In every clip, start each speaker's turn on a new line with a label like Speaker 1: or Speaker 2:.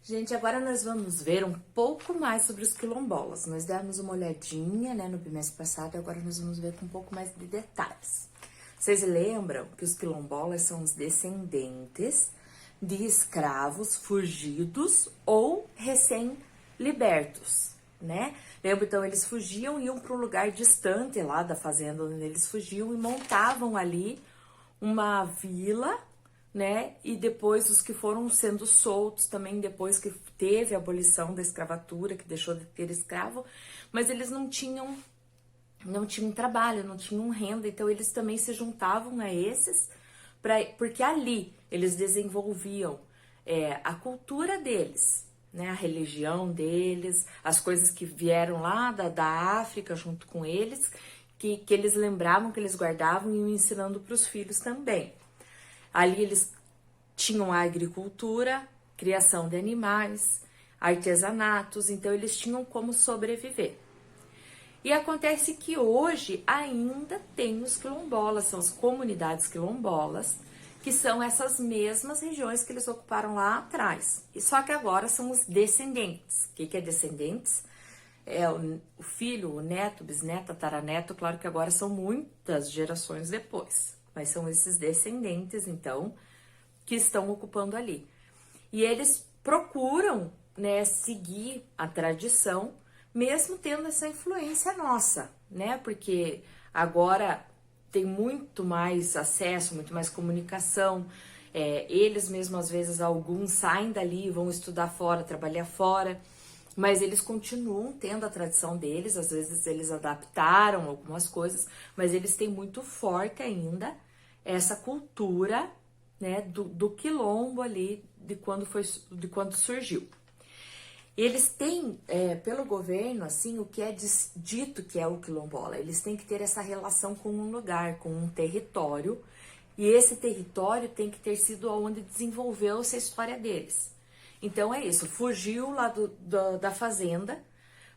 Speaker 1: Gente, agora nós vamos ver um pouco mais sobre os quilombolas. Nós demos uma olhadinha, né, no bimestre passado e agora nós vamos ver com um pouco mais de detalhes. Vocês lembram que os quilombolas são os descendentes de escravos fugidos ou recém-libertos, né? Lembra, então, eles fugiam, iam para um lugar distante lá da fazenda onde eles fugiam e montavam ali uma vila, né? E depois os que foram sendo soltos também, depois que teve a abolição da escravatura, que deixou de ter escravo, mas eles não tinham trabalho, não tinham renda, então eles também se juntavam a esses, porque ali eles desenvolviam a cultura deles, né? A religião deles, as coisas que vieram lá da África junto com eles, que eles lembravam, que eles guardavam e iam ensinando para os filhos também. Ali eles tinham a agricultura, criação de animais, artesanatos, então eles tinham como sobreviver. E acontece que hoje ainda tem os quilombolas, são as comunidades quilombolas, que são essas mesmas regiões que eles ocuparam lá atrás. E só que agora são os descendentes. O que é descendentes? É o filho, o neto, bisneto, tataraneto, claro que agora são muitas gerações depois. Mas são esses descendentes, então, que estão ocupando ali. E eles procuram, né, seguir a tradição, mesmo tendo essa influência nossa, né? Porque agora tem muito mais acesso, muito mais comunicação. Eles mesmos, às vezes, alguns saem dali, vão estudar fora, trabalhar fora, mas eles continuam tendo a tradição deles. Às vezes eles adaptaram algumas coisas, mas eles têm muito forte ainda essa cultura, né, do quilombo ali, de quando surgiu. Eles têm, pelo governo, assim, o que é dito que é o quilombola. Eles têm que ter essa relação com um lugar, com um território, e esse território tem que ter sido onde desenvolveu-se a história deles. Então é isso, fugiu lá da fazenda,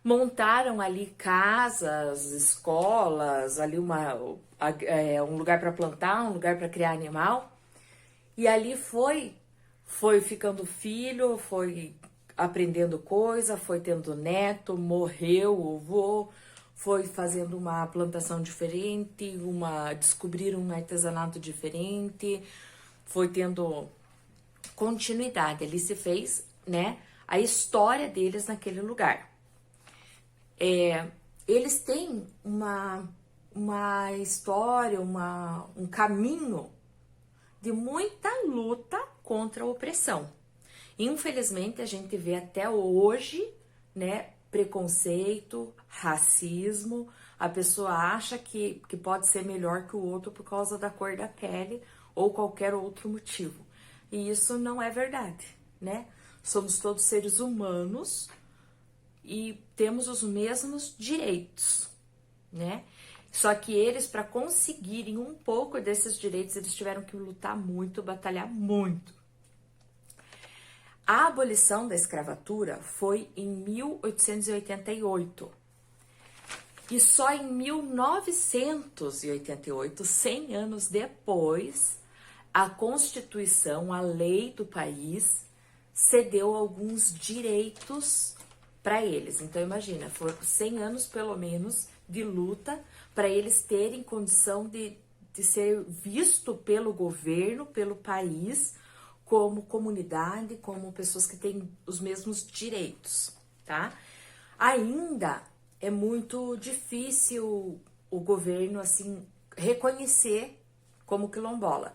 Speaker 1: montaram ali casas, escolas, ali um lugar para plantar, um lugar para criar animal, e ali foi ficando filho, foi aprendendo coisa, foi tendo neto, morreu o vô, foi fazendo uma plantação diferente, descobriram um artesanato diferente, foi tendo continuidade. Ali se fez, né, a história deles naquele lugar. Eles têm uma história, um caminho de muita luta contra a opressão. Infelizmente, a gente vê até hoje, né, preconceito, racismo, a pessoa acha que pode ser melhor que o outro por causa da cor da pele ou qualquer outro motivo. E isso não é verdade, né? Somos todos seres humanos e temos os mesmos direitos, né? Só que eles, para conseguirem um pouco desses direitos, eles tiveram que lutar muito, batalhar muito. A abolição da escravatura foi em 1888. E só em 1988, 100 anos depois, a Constituição, a lei do país, cedeu alguns direitos para eles. Então, imagina, foram 100 anos, pelo menos, de luta para eles terem condição de ser visto pelo governo, pelo país, como comunidade, como pessoas que têm os mesmos direitos, tá? Ainda é muito difícil o governo, assim, reconhecer como quilombola,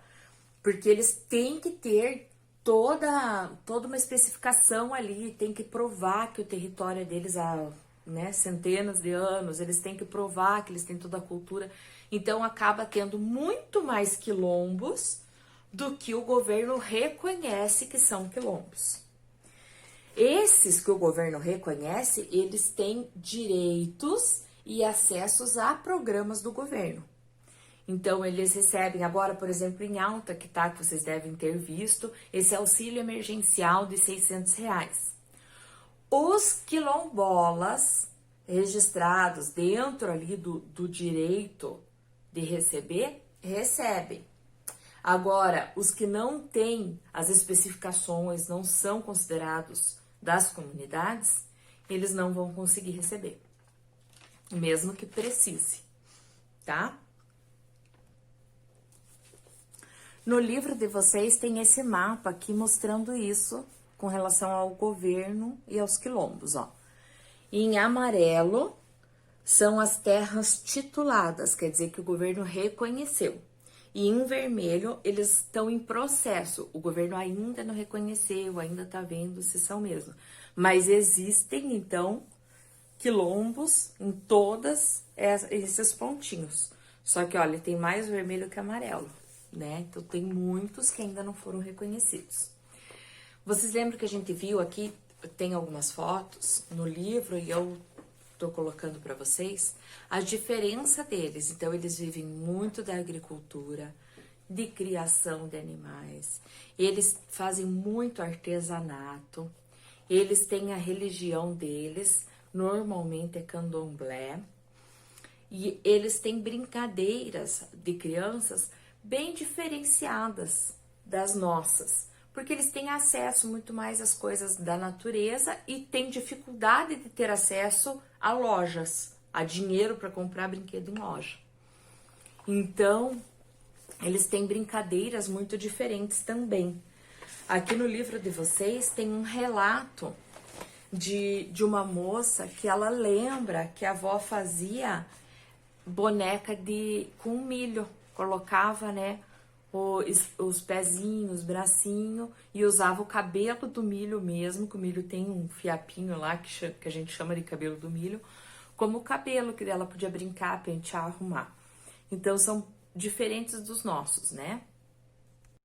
Speaker 1: porque eles têm que ter toda uma especificação ali, tem que provar que o território é deles há, né, centenas de anos, eles têm que provar que eles têm toda a cultura, então acaba tendo muito mais quilombos do que o governo reconhece que são quilombos. Esses que o governo reconhece, eles têm direitos e acessos a programas do governo. Então, eles recebem agora, por exemplo, em alta, que vocês devem ter visto, esse auxílio emergencial de R$600. Os quilombolas registrados dentro ali do direito de receber, recebem. Agora, os que não têm as especificações, não são considerados das comunidades, eles não vão conseguir receber, mesmo que precise, tá? No livro de vocês tem esse mapa aqui mostrando isso com relação ao governo e aos quilombos, ó. Em amarelo são as terras tituladas, quer dizer que o governo reconheceu. E em vermelho eles estão em processo, o governo ainda não reconheceu, ainda tá vendo se são mesmo. Mas existem, então, quilombos em todas esses pontinhos. Só que, olha, tem mais vermelho que amarelo, né? Então, tem muitos que ainda não foram reconhecidos. Vocês lembram que a gente viu aqui, tem algumas fotos no livro e eu tô colocando para vocês, a diferença deles. Então, eles vivem muito da agricultura, de criação de animais, eles fazem muito artesanato, eles têm a religião deles, normalmente é candomblé, e eles têm brincadeiras de crianças bem diferenciadas das nossas, porque eles têm acesso muito mais às coisas da natureza e têm dificuldade de ter acesso a lojas, a dinheiro para comprar brinquedo em loja. Então, eles têm brincadeiras muito diferentes também. Aqui no livro de vocês tem um relato de uma moça que ela lembra que a avó fazia boneca com milho, colocava, né, os pezinhos, os bracinhos e usava o cabelo do milho mesmo, que o milho tem um fiapinho lá que a gente chama de cabelo do milho, como o cabelo que ela podia brincar, pentear, arrumar. Então são diferentes dos nossos, né?